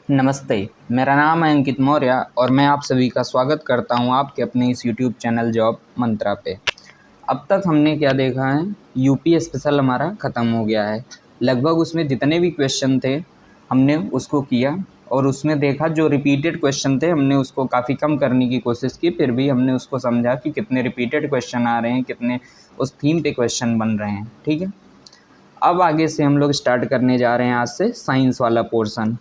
नमस्ते, मेरा नाम है अंकित मौर्य और मैं आप सभी का स्वागत करता हूं आपके अपने इस यूट्यूब चैनल जॉब मंत्रा पे। अब तक हमने क्या देखा है, यूपी स्पेशल हमारा ख़त्म हो गया है। लगभग उसमें जितने भी क्वेश्चन थे हमने उसको किया और उसमें देखा जो रिपीटेड क्वेश्चन थे हमने उसको काफ़ी कम करने की कोशिश की, फिर भी हमने उसको समझा कि कितने रिपीटेड क्वेश्चन आ रहे हैं, कितने उस थीम पे क्वेश्चन बन रहे हैं। ठीक है, अब आगे से हम लोग स्टार्ट करने जा रहे हैं आज से साइंस वाला पोर्शन।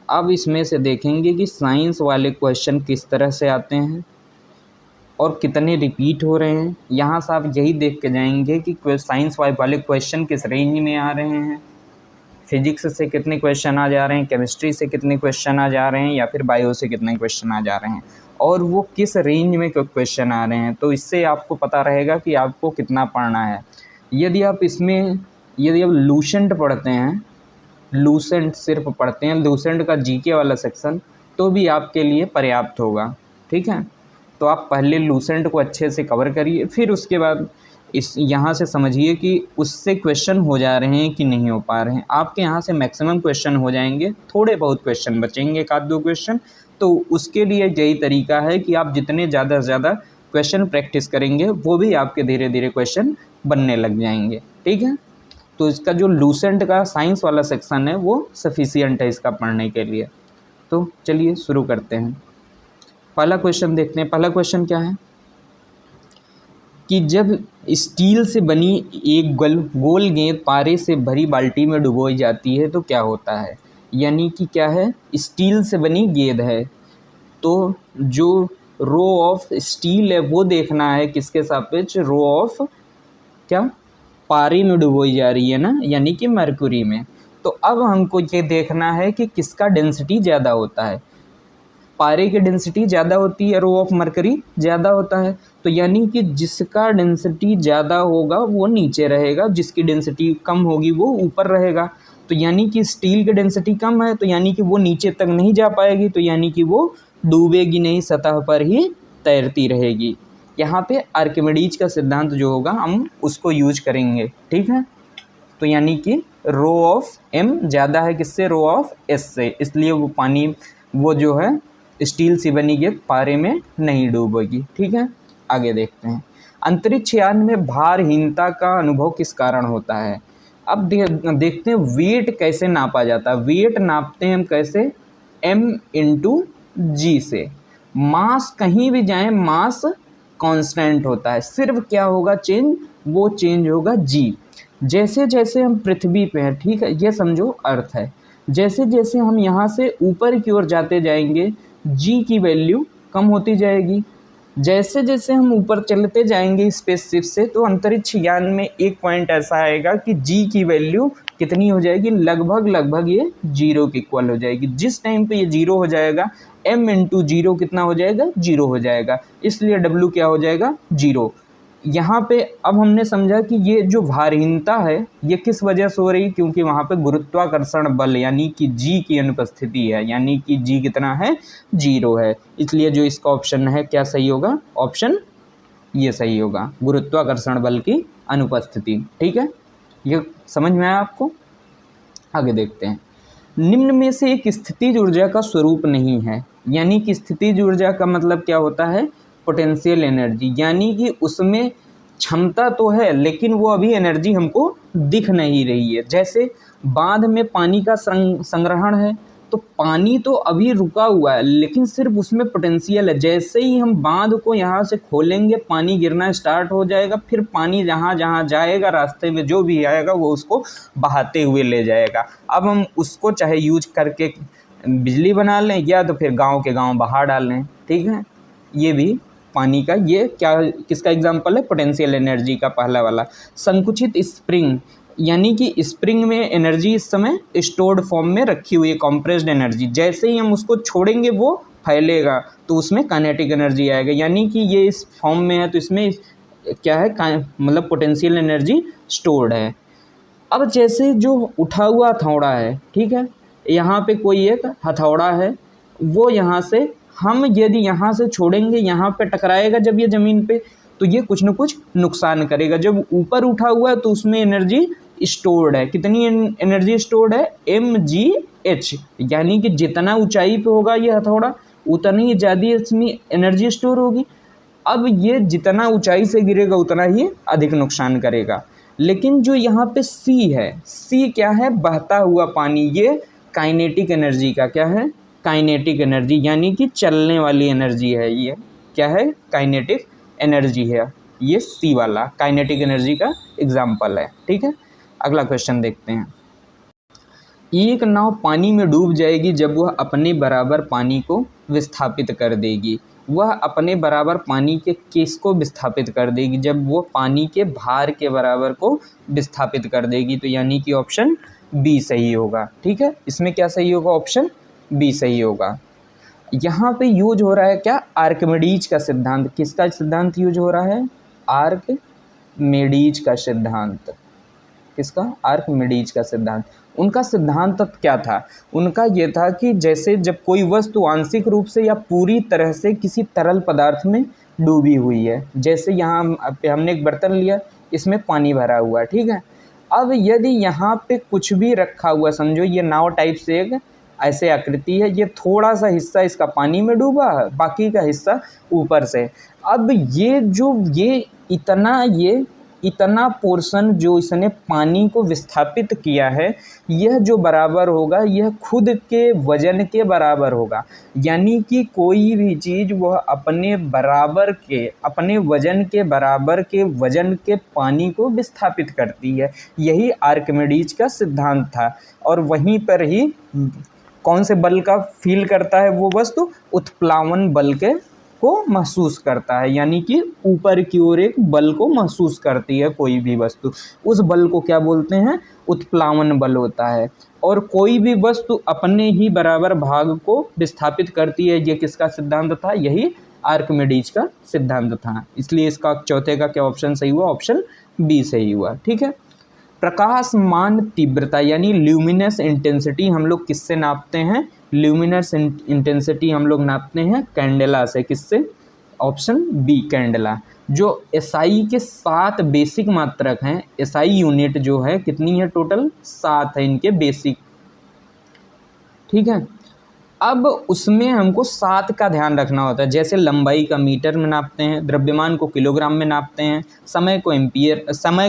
अब इसमें से देखेंगे कि साइंस वाले क्वेश्चन किस तरह से आते हैं और कितने रिपीट हो रहे हैं। यहाँ से आप यही देख के जाएंगे कि साइंस वाले क्वेश्चन किस रेंज में आ रहे हैं, फिजिक्स से कितने क्वेश्चन आ जा रहे हैं, केमिस्ट्री से कितने क्वेश्चन आ जा रहे हैं या फिर बायो से कितने क्वेश्चन आ जा रहे हैं और वो किस रेंज में क्वेश्चन आ रहे हैं। तो इससे आपको पता रहेगा कि आपको कितना पढ़ना है। यदि आप लूसेंट पढ़ते हैं, लूसेंट सिर्फ पढ़ते हैं, लूसेंट का जीके वाला सेक्शन, तो भी आपके लिए पर्याप्त होगा। ठीक है, तो आप पहले लूसेंट को अच्छे से कवर करिए, फिर उसके बाद इस यहाँ से समझिए कि उससे क्वेश्चन हो जा रहे हैं कि नहीं हो पा रहे हैं। आपके यहाँ से मैक्सिमम क्वेश्चन हो जाएंगे, थोड़े बहुत क्वेश्चन बचेंगे, एक आध दो क्वेश्चन। तो उसके लिए यही तरीका है कि आप जितने ज़्यादा से ज़्यादा क्वेश्चन प्रैक्टिस करेंगे वो भी आपके धीरे धीरे क्वेश्चन बनने लग जाएंगे। ठीक है, तो इसका जो लूसेंट का साइंस वाला सेक्शन है वो सफिशियंट है इसका पढ़ने के लिए। तो चलिए शुरू करते हैं। पहला क्वेश्चन देखते हैं। पहला क्वेश्चन क्या है कि जब स्टील से बनी एक गोल गेंद पारे से भरी बाल्टी में डुबोई जाती है तो क्या होता है। यानी कि क्या है, स्टील से बनी गेंद है तो जो रो ऑफ स्टील है वो देखना है किसके सापेक्ष, रो ऑफ क्या, पारे में डुबोई जा रही है ना, यानी कि मरकुरी में। तो अब हमको ये देखना है कि किसका डेंसिटी ज़्यादा होता है। पारे की डेंसिटी ज़्यादा होती है, रो ऑफ मरकरी ज़्यादा होता है। तो यानी कि जिसका डेंसिटी ज़्यादा होगा वो नीचे रहेगा, जिसकी डेंसिटी कम होगी वो ऊपर रहेगा। तो यानी कि स्टील की डेंसिटी कम है तो यानी कि वो नीचे तक नहीं जा पाएगी, तो यानी कि वो डूबेगी नहीं, सतह पर ही तैरती रहेगी। यहाँ पे आर्किमिडीज का सिद्धांत जो होगा हम उसको यूज करेंगे। ठीक है, तो यानी कि रो ऑफ एम ज़्यादा है किससे, रो ऑफ एस से, इसलिए वो पानी वो जो है स्टील से बनी गेंद पारे में नहीं डूबेगी। ठीक है, आगे देखते हैं। अंतरिक्ष यान में भारहीनता का अनुभव किस कारण होता है। अब देखते हैं वेट कैसे नापा जाता है। वेट नापते हैं हम कैसे, m/g से। मास कहीं भी जाए मास कांस्टेंट होता है, सिर्फ क्या होगा चेंज, वो चेंज होगा g। जैसे जैसे हम पृथ्वी पे हैं, ठीक है, ये समझो अर्थ है, जैसे जैसे हम यहाँ से ऊपर की ओर जाते जाएंगे g की वैल्यू कम होती जाएगी। जैसे जैसे हम ऊपर चलते जाएंगे स्पेसशिप से तो अंतरिक्ष यान में एक पॉइंट ऐसा आएगा कि g की वैल्यू कितनी हो जाएगी, लगभग ये 0 के इक्वल हो जाएगी। जिस टाइम पे ये 0 हो जाएगा m/0 कितना हो जाएगा, 0 हो जाएगा, इसलिए w क्या हो जाएगा, 0। यहाँ पे अब हमने समझा कि ये जो भारहीनता है ये किस वजह से हो रही, क्योंकि वहाँ पे गुरुत्वाकर्षण बल यानी कि जी की अनुपस्थिति है, यानी कि जी कितना है, 0 है। इसलिए जो इसका ऑप्शन है क्या सही होगा, ऑप्शन ये सही होगा, गुरुत्वाकर्षण बल की अनुपस्थिति। ठीक है, ये समझ में आया आपको। आगे देखते हैं। निम्न में से एक स्थितिज ऊर्जा का स्वरूप नहीं है। यानी कि स्थितिज ऊर्जा का मतलब क्या होता है, पोटेंशियल एनर्जी, यानी कि उसमें क्षमता तो है लेकिन वो अभी एनर्जी हमको दिख नहीं रही है। जैसे बांध में पानी का संग्रहण है तो पानी तो अभी रुका हुआ है लेकिन सिर्फ उसमें पोटेंशियल है। जैसे ही हम बांध को यहाँ से खोलेंगे पानी गिरना स्टार्ट हो जाएगा, फिर पानी जहाँ जहाँ जाएगा रास्ते में जो भी आएगा वो उसको बहाते हुए ले जाएगा। अब हम उसको चाहे यूज करके बिजली बना लें या तो फिर गांव के गांव बहा डालें। ठीक है, ये भी पानी का, ये क्या किसका एग्जाम्पल है, पोटेंशियल एनर्जी का पहला वाला। संकुचित स्प्रिंग, यानी कि स्प्रिंग में एनर्जी इस समय स्टोर्ड फॉर्म में रखी हुई है, कॉम्प्रेस्ड एनर्जी, जैसे ही हम उसको छोड़ेंगे वो फैलेगा तो उसमें काइनेटिक एनर्जी आएगा। यानी कि ये इस फॉर्म में है तो इसमें क्या है, मतलब पोटेंशियल एनर्जी स्टोर्ड है। अब जैसे जो उठा हुआ हथौड़ा है, ठीक है, यहाँ पे कोई एक हथौड़ा है, वो यहाँ से हम यदि यहाँ से छोड़ेंगे यहाँ पे टकराएगा जब ये ज़मीन पे तो ये कुछ न कुछ नुकसान करेगा। जब ऊपर उठा हुआ है तो उसमें एनर्जी स्टोर्ड है। कितनी एनर्जी स्टोर्ड है? mgh, यानी कि जितना ऊंचाई पे होगा ये हथौड़ा उतनी ज़्यादा इसमें एनर्जी स्टोर होगी। अब ये जितना ऊंचाई से गिरेगा उतना ही अधिक नुकसान करेगा। लेकिन जो यहाँ पे सी है, सी क्या है? बहता हुआ पानी। ये काइनेटिक एनर्जी का क्या है? काइनेटिक एनर्जी, यानी कि चलने वाली एनर्जी है। ये क्या है? काइनेटिक एनर्जी है। ये सी वाला काइनेटिक एनर्जी का एग्जाम्पल है। ठीक है, अगला क्वेश्चन देखते हैं। एक नाव पानी में डूब जाएगी जब वह अपने बराबर पानी को विस्थापित कर देगी। वह अपने बराबर पानी के किसको विस्थापित कर देगी? जब वो पानी के भार के बराबर को विस्थापित कर देगी। तो यानी कि ऑप्शन बी सही होगा। ठीक है, इसमें क्या सही होगा? ऑप्शन बी सही होगा। यहाँ पे यूज हो रहा है क्या? आर्किमिडीज का सिद्धांत। किसका सिद्धांत यूज हो रहा है? आर्किमिडीज का सिद्धांत। किसका? आर्किमिडीज का सिद्धांत। उनका सिद्धांत क्या था? उनका ये था कि जैसे जब कोई वस्तु आंशिक रूप से या पूरी तरह से किसी तरल पदार्थ में डूबी हुई है, जैसे यहाँ हमने एक बर्तन लिया, इसमें पानी भरा हुआ है, ठीक है। अब यदि यहाँ पे कुछ भी रखा हुआ, समझो ये नाव टाइप से एक ऐसे आकृति है, ये थोड़ा सा हिस्सा इसका पानी में डूबा है, बाकी का हिस्सा ऊपर से। अब ये इतना पोर्शन जो इसने पानी को विस्थापित किया है, यह जो बराबर होगा, यह खुद के वजन के बराबर होगा। यानी कि कोई भी चीज़ वह अपने वजन के बराबर के वजन के पानी को विस्थापित करती है। यही आर्किमिडीज का सिद्धांत था। और वहीं पर ही कौन से बल का फील करता है वो वस्तु? उत्प्लावन बल के को महसूस करता है। यानी कि ऊपर की ओर एक बल को महसूस करती है कोई भी वस्तु, उस बल को क्या बोलते हैं? उत्प्लावन बल होता है। और कोई भी वस्तु अपने ही बराबर भाग को विस्थापित करती है। ये किसका सिद्धांत था? यही आर्किमिडीज का सिद्धांत था। इसलिए इसका चौथे का क्या ऑप्शन सही हुआ? ऑप्शन बी सही हुआ। ठीक है। प्रकाशमान तीव्रता यानी ल्यूमिनस इंटेंसिटी हम लोग किससे नापते हैं? ल्यूमिनस इंटेंसिटी हम लोग नापते हैं कैंडेला से। किससे? Option B candela. जो एसआई के 7 बेसिक मात्रक हैं, एसआई यूनिट जो है कितनी है टोटल? 7 है इनके बेसिक। ठीक है, अब उसमें हमको 7 का ध्यान रखना होता है। जैसे लंबाई का मीटर में नापते हैं, द्रव्यमान को किलोग्राम में नापते हैं, समय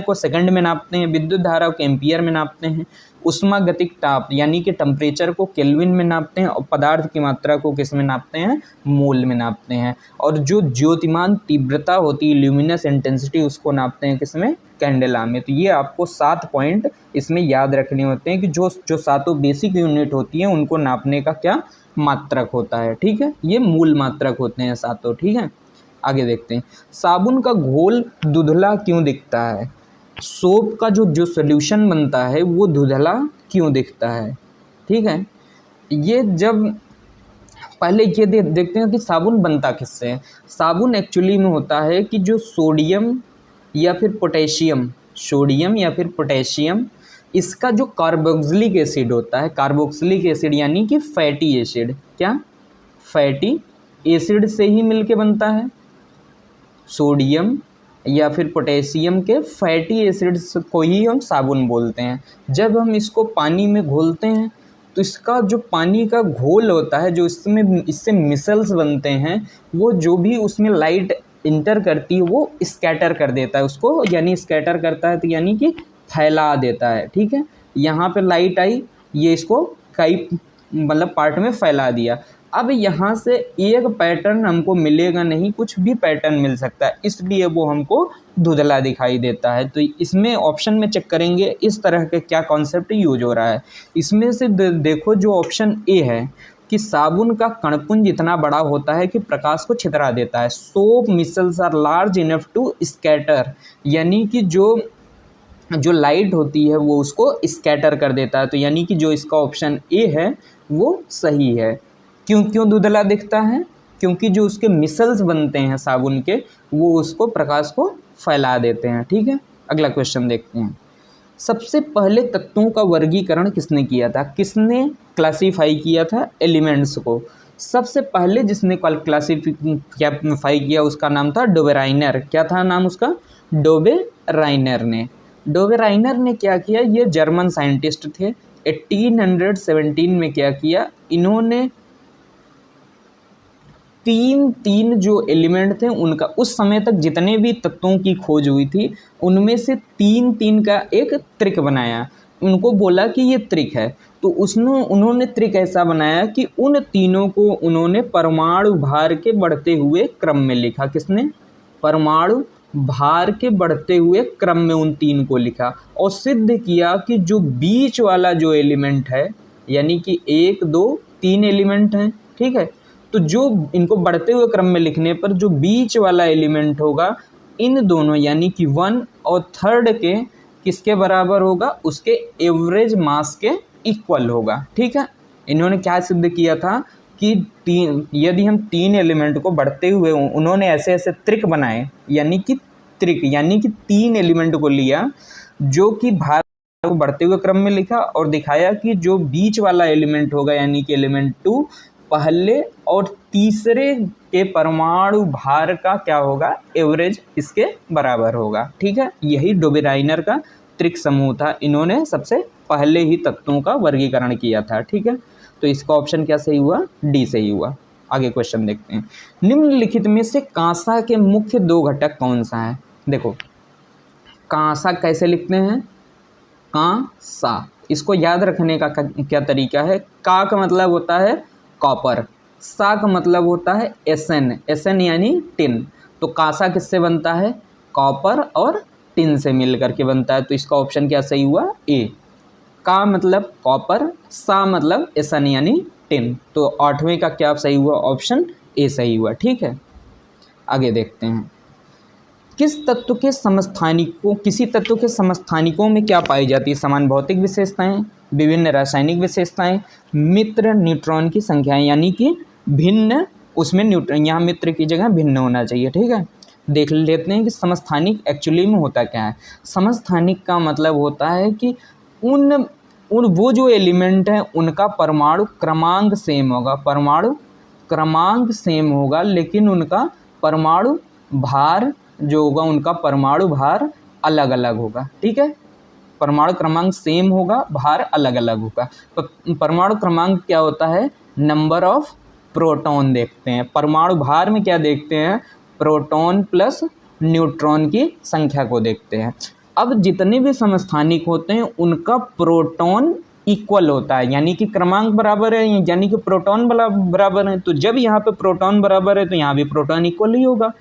को सेकंड में नापते हैं, विद्युत धारा को एम्पियर में नापते हैं, उष्मागतिक ताप यानी कि टेम्परेचर को केल्विन में नापते हैं, और पदार्थ की मात्रा को किस में नापते हैं? मोल में नापते हैं। और जो ज्योतिमान तीव्रता होती है, ल्यूमिनस इंटेंसिटी, उसको नापते हैं किसमें? कैंडेला में। तो ये आपको 7 पॉइंट इसमें याद रखने होते हैं कि जो 7 बेसिक यूनिट होती हैं उनको नापने का क्या मात्रक होता है। ठीक है, ये मूल मात्रक होते हैं 7। ठीक है, आगे देखते हैं। साबुन का घोल धुंधला क्यों दिखता है? सोप का जो सॉल्यूशन बनता है वो धुंधला क्यों दिखता है? ठीक है, ये जब पहले ये देखते हैं कि साबुन बनता किससे है। साबुन एक्चुअली में होता है कि जो सोडियम या फिर पोटेशियम, इसका जो कार्बोक्सिलिक एसिड होता है, कार्बोक्सिलिक एसिड यानी कि फैटी एसिड, क्या? फैटी एसिड से ही मिलके बनता है। सोडियम या फिर पोटेशियम के फैटी एसिड्स को ही हम साबुन बोलते हैं। जब हम इसको पानी में घोलते हैं तो इसका जो पानी का घोल होता है, जो इससे मिसल्स बनते हैं, वो जो भी उसमें लाइट इंटर करती है वो स्कैटर कर देता है उसको, यानी स्कैटर करता है तो यानी कि फैला देता है। ठीक है, यहाँ पे लाइट आई, ये इसको कई पार्ट में फैला दिया। अब यहाँ से एक पैटर्न हमको मिलेगा नहीं, कुछ भी पैटर्न मिल सकता है, इसलिए वो हमको धुंधला दिखाई देता है। तो इसमें ऑप्शन में चेक करेंगे इस तरह के क्या कॉन्सेप्ट यूज हो रहा है। इसमें से देखो जो ऑप्शन ए है कि साबुन का कणपुंज इतना बड़ा होता है कि प्रकाश को छितरा देता है। Soap micelles are large enough to scatter, यानी कि जो लाइट होती है वो उसको स्कैटर कर देता है। तो यानी कि जो इसका ऑप्शन ए है वो सही है। क्यों धुंधला दिखता है? क्योंकि जो उसके मिसल्स बनते हैं साबुन के, वो उसको प्रकाश को फैला देते हैं। ठीक है, अगला क्वेश्चन देखते हैं। सबसे पहले तत्वों का वर्गीकरण किसने किया था? किसने क्लासीफाई किया था एलिमेंट्स को? सबसे पहले जिसने क्लासीफाई किया उसका नाम था डोबेराइनर। क्या था नाम उसका? डोबेराइनर ने। डोबेराइनर ने क्या किया, ये जर्मन साइंटिस्ट थे। 1817 में क्या किया इन्होंने, तीन जो एलिमेंट थे उनका, उस समय तक जितने भी तत्वों की खोज हुई थी उनमें से तीन का एक त्रिक बनाया। उनको बोला कि ये त्रिक है, तो उन्होंने त्रिक ऐसा बनाया कि उन तीनों को उन्होंने परमाणु भार के बढ़ते हुए क्रम में लिखा। किसने? परमाणु भार के बढ़ते हुए क्रम में उन तीन को लिखा और सिद्ध किया कि जो बीच वाला जो एलिमेंट है, यानी कि 1 2 3 एलिमेंट हैं, ठीक है, तो जो इनको बढ़ते हुए क्रम में लिखने पर जो बीच वाला एलिमेंट होगा इन दोनों यानी कि 1 और 3 के किसके बराबर होगा, उसके एवरेज मास के इक्वल होगा। ठीक है, इन्होंने क्या सिद्ध किया था कि यदि हम 3 एलिमेंट को बढ़ते हुए, उन्होंने ऐसे ऐसे त्रिक बनाए, यानी कि 3 एलिमेंट को लिया जो कि भार को बढ़ते हुए क्रम में लिखा और दिखाया कि जो बीच वाला एलिमेंट होगा यानी कि एलिमेंट 2 पहले और तीसरे के परमाणु भार का क्या होगा, एवरेज इसके बराबर होगा। ठीक है, यही डोबेराइनर का त्रिक समूह था, इन्होंने सबसे पहले ही तत्वों का वर्गीकरण किया था। ठीक है, तो इसका ऑप्शन क्या सही हुआ, डी सही हुआ। आगे क्वेश्चन देखते हैं। निम्नलिखित में से कांसा के मुख्य 2 घटक कौन सा है? देखो कांसा कैसे लिखते हैं, कांसा, इसको याद रखने का क्या तरीका है। का मतलब होता है कॉपर, सा का मतलब होता है एसएन यानी टिन। तो कांसा किससे बनता है, कॉपर और टिन से मिल करके बनता है। तो इसका ऑप्शन क्या सही हुआ, ए। का मतलब कॉपर, सा मतलब एसएन यानी टिन। तो 8वें का क्या सही हुआ, ऑप्शन ए सही हुआ। ठीक है, आगे देखते हैं। किसी तत्व के समस्थानिकों में क्या पाई जाती है, समान भौतिक विशेषताएं, विभिन्न रासायनिक विशेषताएं, मित्र न्यूट्रॉन की संख्याएं, यानी कि भिन्न, उसमें न्यूट्रॉन, यहाँ मित्र की जगह भिन्न होना चाहिए। ठीक है, देख लेते हैं कि समस्थानिक एक्चुअली में होता क्या है। समस्थानिक का मतलब होता है कि उन वो जो एलिमेंट हैं उनका परमाणु क्रमांक सेम होगा, परमाणु क्रमांक सेम होगा, लेकिन उनका परमाणु भार जो होगा, उनका परमाणु भार अलग अलग होगा। ठीक है, परमाणु क्रमांक सेम होगा, भार अलग अलग होगा। तो परमाणु क्रमांक क्या होता है, नंबर ऑफ प्रोटॉन देखते हैं। परमाणु भार में क्या देखते हैं, प्रोटॉन प्लस न्यूट्रॉन की संख्या को देखते हैं। अब जितने भी समस्थानिक होते हैं उनका प्रोटॉन इक्वल होता है, यानी कि क्रमांक बराबर है, यानी कि प्रोटॉन बराबर है। तो जब यहाँ पे प्रोटॉन बराबर है तो यहाँ भी प्रोटॉन इक्वल ही होगा।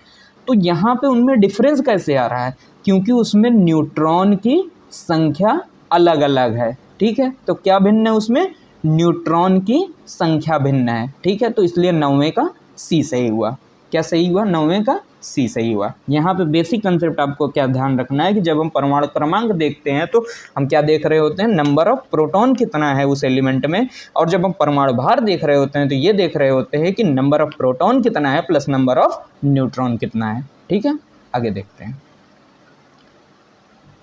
तो यहाँ पे उनमें डिफरेंस कैसे आ रहा है, क्योंकि उसमें न्यूट्रॉन की संख्या अलग अलग है। ठीक है, तो क्या भिन्न है, उसमें न्यूट्रॉन की संख्या भिन्न है। ठीक है, तो इसलिए 9वें का सी सही हुआ। क्या सही हुआ, 9वें का सी सही हुआ। यहाँ पे बेसिक कंसेप्ट आपको क्या ध्यान रखना है कि जब हम परमाणु क्रमांक देखते हैं तो हम क्या देख रहे होते हैं, नंबर ऑफ प्रोटॉन कितना है उस एलिमेंट में, और जब हम परमाणु भार देख रहे होते हैं तो ये देख रहे होते हैं कि नंबर ऑफ प्रोटॉन कितना है प्लस नंबर ऑफ न्यूट्रॉन कितना है। ठीक है, आगे देखते हैं।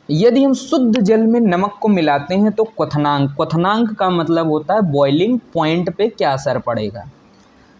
यदि हम शुद्ध जल में नमक को मिलाते हैं तो क्वथनांक का मतलब होता है बॉइलिंग पॉइंट पे क्या असर पड़ेगा।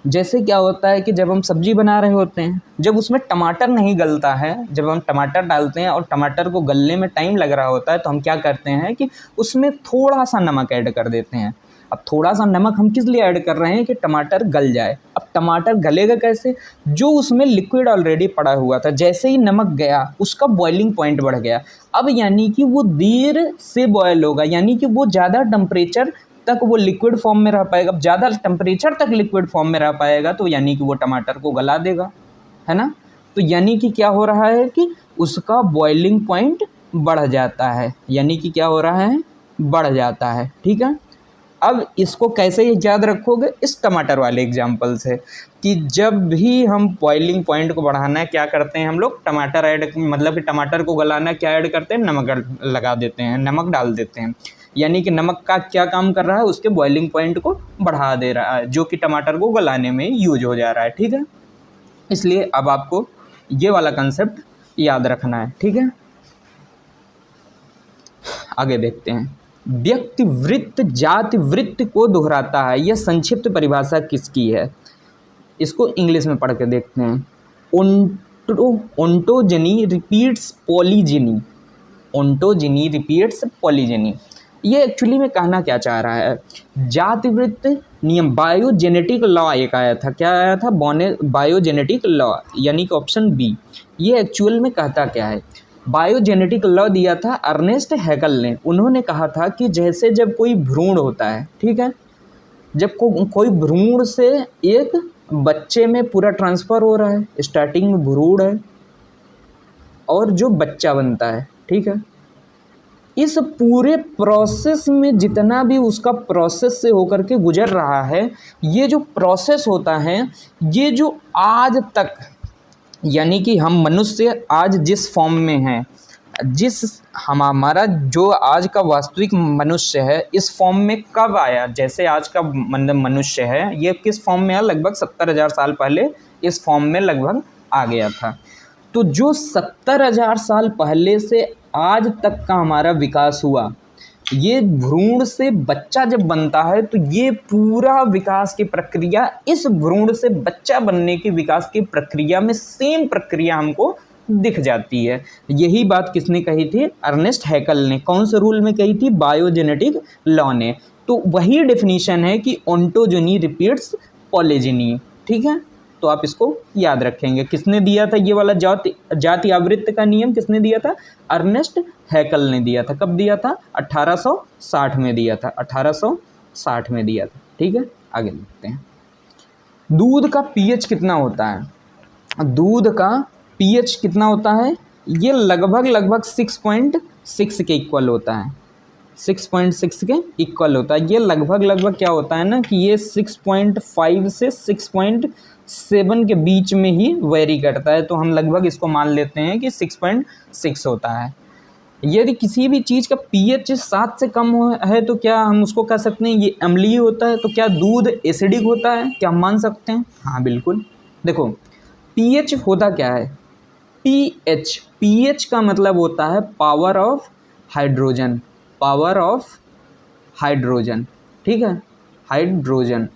जैसे क्या होता है कि जब हम सब्जी बना रहे होते हैं, जब उसमें टमाटर नहीं गलता है, जब हम टमाटर डालते हैं और टमाटर को गलने में टाइम लग रहा होता है, तो हम क्या करते हैं कि उसमें थोड़ा सा नमक ऐड कर देते हैं। अब थोड़ा सा नमक हम किस लिए ऐड कर रहे हैं कि टमाटर गल जाए। अब टमाटर गलेगा कैसे, जो उसमें लिक्विड ऑलरेडी पड़ा हुआ था, जैसे ही नमक गया उसका बॉइलिंग पॉइंट बढ़ गया। अब यानी कि वो देर से बॉयल होगा, यानी कि वो ज़्यादा टेम्परेचर तक वो लिक्विड फॉर्म में रह पाएगा। अब ज़्यादा टेम्परेचर तक लिक्विड फॉर्म में रह पाएगा तो यानी कि वो टमाटर को गला देगा, है ना। तो यानी कि क्या हो रहा है कि उसका बॉइलिंग पॉइंट बढ़ जाता है, यानी कि क्या हो रहा है, बढ़ जाता है। ठीक है, अब इसको कैसे याद रखोगे, इस टमाटर वाले एग्जाम्पल से, कि जब भी हम बॉइलिंग पॉइंट को बढ़ाना है क्या करते हैं हम लोग, टमाटर ऐड, मतलब कि टमाटर को गलाना क्या ऐड करते हैं, नमक लगा देते हैं, नमक डाल देते हैं। यानी कि नमक का क्या काम कर रहा है, उसके बॉइलिंग पॉइंट को बढ़ा दे रहा है, जो कि टमाटर को गलाने में यूज हो जा रहा है। ठीक है, इसलिए अब आपको ये वाला कंसेप्ट याद रखना है। ठीक है, आगे देखते हैं। व्यक्ति वृत्त जाति वृत्त को दोहराता है, यह संक्षिप्त परिभाषा किसकी है। इसको इंग्लिश में पढ़ के देखते हैं। ओंटोजेनी रिपीट्स पॉलीजेनी। ओंटोजिनी रिपीट्स पॉलीजेनी। ये एक्चुअली में कहना क्या चाह रहा है, जातिवृत्त नियम बायोजेनेटिक लॉ एक आया था, क्या आया था, बायोजेनेटिक लॉ, यानी कि ऑप्शन बी। ये एक्चुअल में कहता क्या है, बायोजेनेटिक लॉ दिया था अर्नेस्ट हैकल ने। उन्होंने कहा था कि जैसे जब कोई भ्रूण होता है, ठीक है, जब कोई भ्रूण से एक बच्चे में पूरा ट्रांसफ़र हो रहा है, स्टार्टिंग में भ्रूण है और जो बच्चा बनता है, ठीक है, इस पूरे प्रोसेस में जितना भी उसका प्रोसेस से होकर के गुजर रहा है, ये जो प्रोसेस होता है, ये जो आज तक, यानी कि हम मनुष्य आज जिस फॉर्म में हैं, हमारा जो आज का वास्तविक मनुष्य है, इस फॉर्म में कब आया, जैसे आज का मनुष्य है, ये किस फॉर्म में आया, लगभग 70,000 साल पहले इस फॉर्म में लगभग आ गया था। तो जो 70,000 साल पहले से आज तक का हमारा विकास हुआ, ये भ्रूण से बच्चा जब बनता है तो ये पूरा विकास की प्रक्रिया, इस भ्रूण से बच्चा बनने की विकास की प्रक्रिया में सेम प्रक्रिया हमको दिख जाती है। यही बात किसने कही थी, अर्नेस्ट हैकल ने। कौन से रूल में कही थी, बायोजेनेटिक लॉ ने। तो वही डेफिनेशन है कि ओंटोजेनी रिपीट्स पॉलीजेनी, ठीक है। तो आप इसको याद रखेंगे। किसने दिया था ये वाला जाति आवृत्त का नियम, किसने दिया था, अर्नेस्ट हैकल ने दिया था। कब दिया था, 1860 में दिया था, 1860 में दिया था, ठीक है। आगे देखते हैं, दूध का पीएच कितना होता है। दूध का पीएच कितना होता है, ये लगभग 6.6 के इक्वल होता है, 6.6 के इक्वल होता है। ये लगभग क्या होता है ना कि ये 6.5 से 6.7 के बीच में ही वेरी करता है, तो हम लगभग इसको मान लेते हैं कि 6.6 होता है। यदि किसी भी चीज़ का पीएच 7 से कम है तो क्या हम उसको कह सकते हैं ये अम्लीय होता है। तो क्या दूध एसिडिक होता है, क्या हम मान सकते हैं, हाँ बिल्कुल। देखो पीएच होता क्या है, पीएच का मतलब होता है power of hydrogen, power of hydrogen, ठीक है, हाइड्रोजन,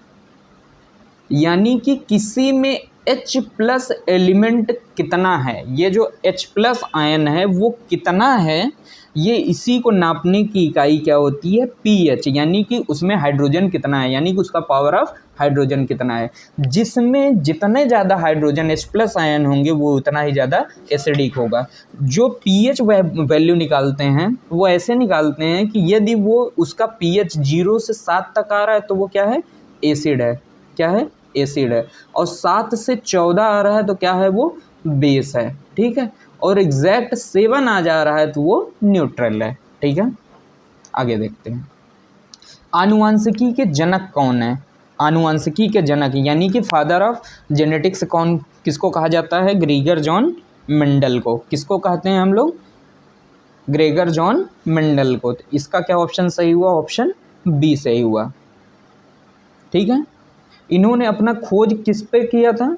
यानी कि किसी में H+ एलिमेंट कितना है, ये जो H+ आयन है वो कितना है, ये इसी को नापने की इकाई क्या होती है, पीएच, यानी कि उसमें हाइड्रोजन कितना है, यानी कि उसका पावर ऑफ हाइड्रोजन कितना है। जिसमें जितने ज़्यादा हाइड्रोजन H+ आयन होंगे वो उतना ही ज़्यादा एसिडिक होगा। जो पीएच वैल्यू निकालते हैं वो ऐसे निकालते हैं कि यदि वो उसका पीएच 0 से 7 तक आ रहा है तो वो क्या है, एसिड है, क्या है, एसिड है। और 7 से 14 आ रहा है तो क्या है, वो बेस है, ठीक है। और एग्जैक्ट 7 आ जा रहा है तो वो न्यूट्रल है, ठीक है। आगे देखते हैं, आनुवंशिकी के जनक कौन है। आनुवंशिकी के जनक यानी कि फादर ऑफ जेनेटिक्स कौन, किसको कहा जाता है, ग्रेगर जॉन मेंडल को। किसको कहते हैं हम लोग, ग्रेगर जॉन मेंडल को। तो इसका क्या ऑप्शन सही हुआ, ऑप्शन बी सही हुआ, ठीक है। इन्होंने अपना खोज किस पे किया था,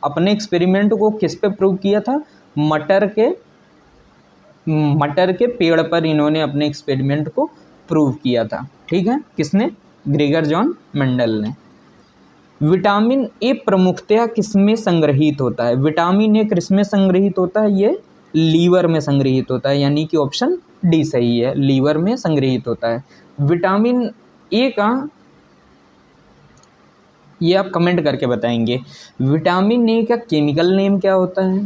अपने एक्सपेरिमेंट को किस पे प्रूव किया था, मटर के पेड़ पर इन्होंने अपने एक्सपेरिमेंट को प्रूव किया था, ठीक है। किसने, ग्रेगर जॉन मेंडल ने। विटामिन ए प्रमुखतया किसमें संग्रहित होता है। विटामिन ए किसमें संग्रहित होता है, ये लीवर में संग्रहित होता है, यानी कि ऑप्शन डी सही है, लीवर में संग्रहित होता है। विटामिन ए का ये आप कमेंट करके बताएंगे, विटामिन ए का केमिकल नेम क्या होता है,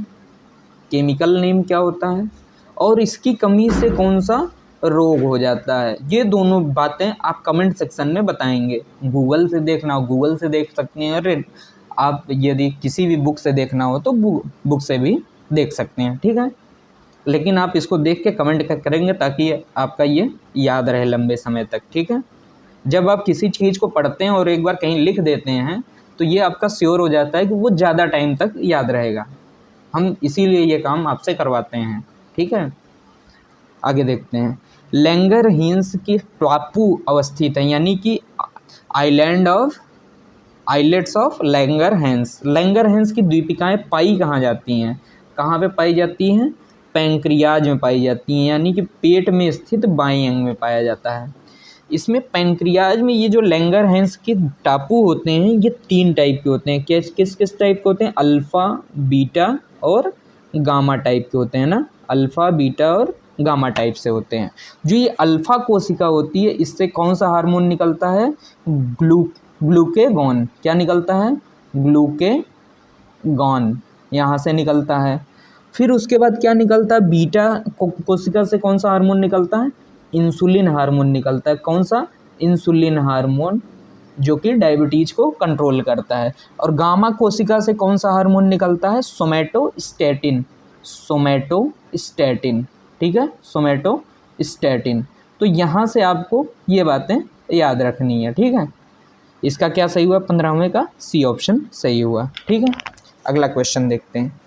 केमिकल नेम क्या होता है, और इसकी कमी से कौन सा रोग हो जाता है। ये दोनों बातें आप कमेंट सेक्शन में बताएंगे। गूगल से देखना हो गूगल से देख सकते हैं, और आप यदि किसी भी बुक से देखना हो तो बुक से भी देख सकते हैं, ठीक है। लेकिन आप इसको देख के कमेंट करेंगे ताकि आपका ये याद रहे लंबे समय तक, ठीक है। जब आप किसी चीज़ को पढ़ते हैं और एक बार कहीं लिख देते हैं तो ये आपका श्योर हो जाता है कि वो ज़्यादा टाइम तक याद रहेगा। हम इसीलिए ये काम आपसे करवाते हैं, ठीक है। आगे देखते हैं, लैंगरहैंस की टापू अवस्थित है, यानी कि आइलैंड्स ऑफ लैंगरहैंस। लैंगरहैंस की द्वीपिकाएं पाई कहाँ जाती हैं, कहाँ पे पाई जाती हैं, पैंक्रियाज में पाई जाती हैं, यानी कि पेट में स्थित बाएं अंग में पाया जाता है। इसमें पैंक्रियाज में ये जो लैंगरहैंस के टापू होते हैं ये 3 टाइप के होते हैं। किस टाइप के होते हैं, अल्फ़ा, बीटा और गामा टाइप के होते हैं ना, अल्फ़ा, बीटा और गामा टाइप से होते हैं। जो ये अल्फा कोशिका होती है, इससे कौन सा हार्मोन निकलता है? ग्लूकेगॉन। क्या निकलता है? ग्लूकेगॉन यहाँ से निकलता है। फिर उसके बाद क्या निकलता है? बीटा कोशिका से कौन सा हार्मोन निकलता है? इंसुलिन हार्मोन निकलता है। कौन सा? इंसुलिन हार्मोन, जो कि डायबिटीज को कंट्रोल करता है। और गामा कोशिका से कौन सा हार्मोन निकलता है? सोमैटोस्टैटिन। सोमैटोस्टैटिन, ठीक है, सोमैटोस्टैटिन। तो यहाँ से आपको ये बातें याद रखनी है, ठीक है। इसका क्या सही हुआ? 15वें का सी ऑप्शन सही हुआ, ठीक है। अगला क्वेश्चन देखते हैं।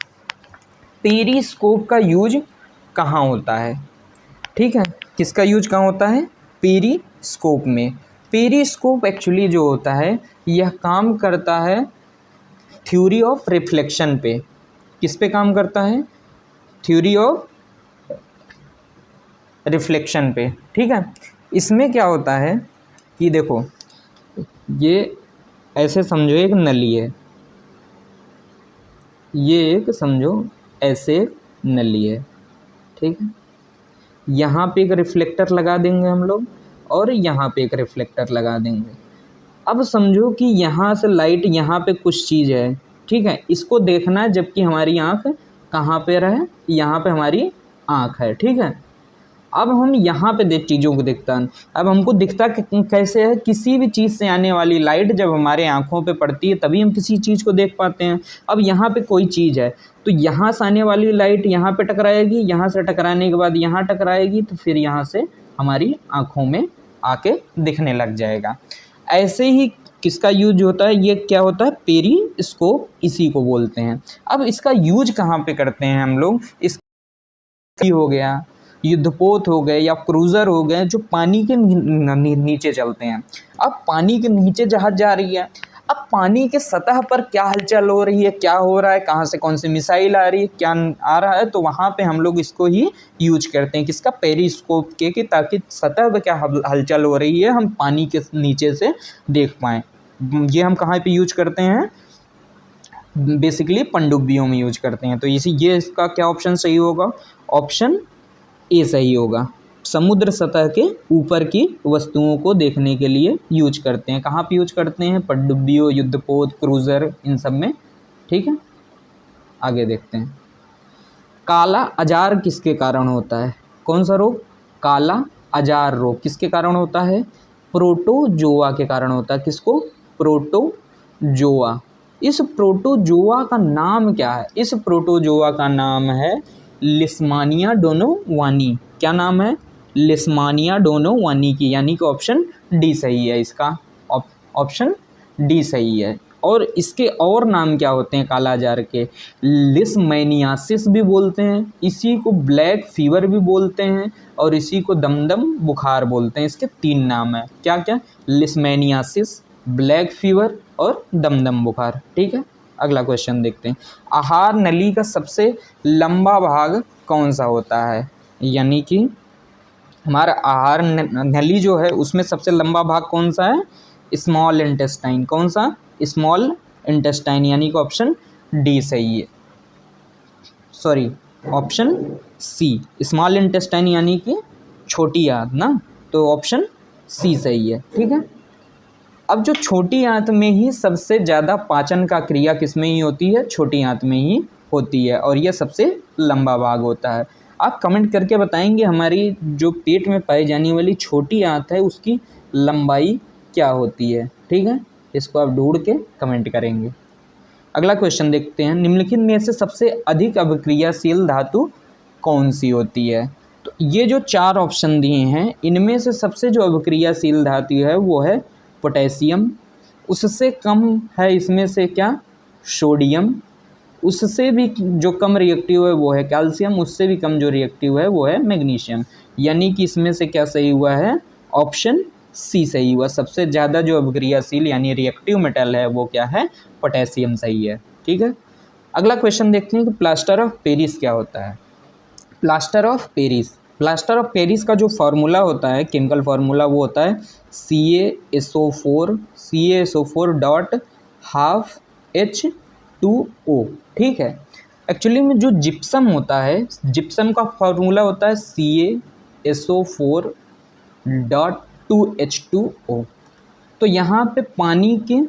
पेरिस्कोप का यूज कहाँ होता है? ठीक है, किसका यूज कहाँ होता है? पेरिस्कोप में। पेरिस्कोप एक्चुअली जो होता है, यह काम करता है थ्योरी ऑफ रिफ्लेक्शन पे। किस पे काम करता है? थ्योरी ऑफ रिफ्लेक्शन पे, ठीक है। इसमें क्या होता है कि देखो, ये ऐसे समझो एक नली है, ये एक समझो ऐसे नली है, ठीक है। यहाँ पे एक रिफ्लेक्टर लगा देंगे हम लोग और यहाँ पे एक रिफ्लेक्टर लगा देंगे। अब समझो कि यहाँ से लाइट यहाँ पे कुछ चीज़ है, ठीक है। इसको देखना है, जबकि हमारी आँख कहाँ पे रहे? यहाँ पे हमारी आँख है, ठीक है। अब हम यहाँ पे चीज़ों को देखता है। अब हमको दिखता कैसे है? किसी भी चीज़ से आने वाली लाइट जब हमारे आँखों पे पड़ती है तभी हम किसी चीज़ को देख पाते हैं। अब यहाँ पे कोई चीज़ है, तो यहाँ से आने वाली लाइट यहाँ पे टकराएगी, यहाँ से टकराने के बाद यहाँ टकराएगी, तो फिर यहाँ से हमारी आँखों में आके दिखने लग जाएगा। ऐसे ही किसका यूज होता है? ये क्या होता है? पेरिस्कोप, इसी को बोलते हैं। अब इसका यूज कहाँ पे करते हैं हम लोग? इस हो गया, युद्धपोत हो गए या क्रूज़र हो गए, जो पानी के नीचे चलते हैं। अब पानी के नीचे जहाज जा रही है, अब पानी के सतह पर क्या हलचल हो रही है, क्या हो रहा है, कहाँ से कौन सी मिसाइल आ रही है, क्या आ रहा है, तो वहाँ पे हम लोग इसको ही यूज करते हैं। किसका? पेरिस्कोप के, कि ताकि सतह पर क्या हलचल हो रही है हम पानी के नीचे से देख पाएँ। ये हम कहाँ पे यूज करते हैं? बेसिकली पनडुब्बियों में यूज करते हैं। तो ये इसका क्या ऑप्शन सही होगा? ऑप्शन ए सही होगा। समुद्र सतह के ऊपर की वस्तुओं को देखने के लिए यूज करते हैं। कहाँ पे यूज करते हैं? पनडुब्बियों, युद्धपोत, क्रूज़र, इन सब में, ठीक है। आगे देखते हैं। काला अजार किसके कारण होता है? कौन सा रोग? काला अजार रोग किसके कारण होता है? प्रोटोजोआ के कारण होता है। किसको? प्रोटोजोआ। इस प्रोटोजोआ का नाम क्या है? इस प्रोटोजोआ का नाम है लिस्मानिया डोनोवानी। क्या नाम है? लिस्मानिया डोनोवानी की, यानी कि ऑप्शन डी सही है इसका। ऑप्शन डी सही है। और इसके और नाम क्या होते हैं काला अजार के? लिस्मेनियासिस भी बोलते हैं, इसी को ब्लैक फीवर भी बोलते हैं, और इसी को दमदम बुखार बोलते हैं। इसके 3 नाम है। क्या क्या? लिस्मेनियासिस, ब्लैक फीवर और दमदम बुखार, ठीक है। अगला क्वेश्चन देखते हैं। आहार नली का सबसे लंबा भाग कौन सा होता है? यानी कि हमारा आहार नली जो है उसमें सबसे लंबा भाग कौन सा है? Small intestine. कौन सा? स्मॉल इंटेस्टाइन, यानी कि ऑप्शन डी सही है। Sorry, option C, small intestine यानी कि छोटी आंत ना, तो ऑप्शन सी सही है, ठीक है। अब जो छोटी आंत में ही सबसे ज़्यादा पाचन का क्रिया किसमें ही होती है? छोटी आंत में ही होती है, और यह सबसे लंबा भाग होता है। आप कमेंट करके बताएंगे हमारी जो पेट में पाई जाने वाली छोटी आंत है उसकी लंबाई क्या होती है, ठीक है। इसको आप ढूंढ के कमेंट करेंगे। अगला क्वेश्चन देखते हैं। निम्नलिखित में से सबसे अधिक अभिक्रियाशील धातु कौन सी होती है? तो ये जो 4 ऑप्शन दिए हैं, इनमें से सबसे जो अभिक्रियाशील धातु है वो है पोटेशियम। उससे कम है इसमें से क्या? सोडियम। उससे भी जो कम रिएक्टिव है वो है कैल्शियम। उससे भी कम जो रिएक्टिव है वो है मैग्नीशियम। यानी कि इसमें से क्या सही हुआ है? ऑप्शन सी सही हुआ। सबसे ज़्यादा जो अभिक्रियाशील यानी रिएक्टिव मेटल है वो क्या है? पोटेशियम सही है, ठीक है। अगला क्वेश्चन देखते हैं कि प्लास्टर ऑफ पेरिस क्या होता है। Plaster of Paris, plaster of Paris का जो फार्मूला होता है, केमिकल फार्मूला, वो होता है CaSO4 डॉट हाफ H2O, ठीक है। एक्चुअली में जो जिप्सम होता है, जिप्सम का फॉर्मूला होता है CaSO4.2H2O। तो यहाँ पे पानी के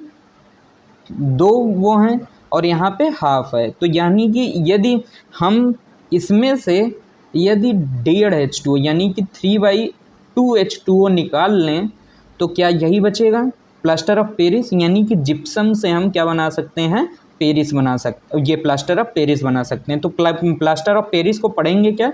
दो वो हैं और यहाँ पे हाफ है, तो यानी कि यदि हम इसमें से यदि 1.5H2O यानी कि 3/2H2O निकाल लें तो क्या यही बचेगा, प्लास्टर ऑफ पेरिस। यानी कि जिप्सम से हम क्या बना सकते हैं, पेरिस बना सकते, ये प्लास्टर ऑफ पेरिस बना सकते हैं। तो प्लास्टर ऑफ पेरिस को पढ़ेंगे क्या,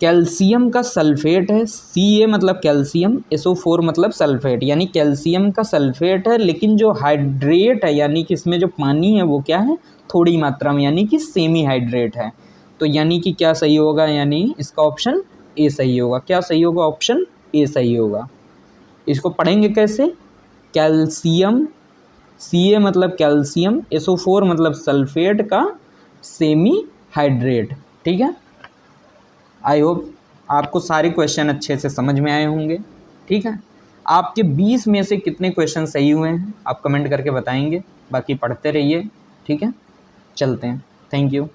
कैल्शियम का सल्फेट है, Ca मतलब कैल्शियम, SO4 मतलब सल्फेट, यानी कैल्शियम का सल्फेट है, लेकिन जो हाइड्रेट है यानी कि इसमें जो पानी है वो क्या है, थोड़ी मात्रा में, यानी कि सेमी हाइड्रेट है। तो यानी कि क्या सही होगा, यानी इसका ऑप्शन ए सही होगा। क्या सही होगा, ऑप्शन ए सही होगा। इसको पढ़ेंगे कैसे, कैल्शियम, Ca मतलब कैल्शियम, SO4 मतलब सल्फेट का सेमी हाइड्रेट। ठीक है, आई होप आपको सारे क्वेश्चन अच्छे से समझ में आए होंगे। ठीक है, आपके 20 में से कितने क्वेश्चन सही हुए हैं आप कमेंट करके बताएंगे, बाकी पढ़ते रहिए। ठीक है, चलते हैं, थैंक यू।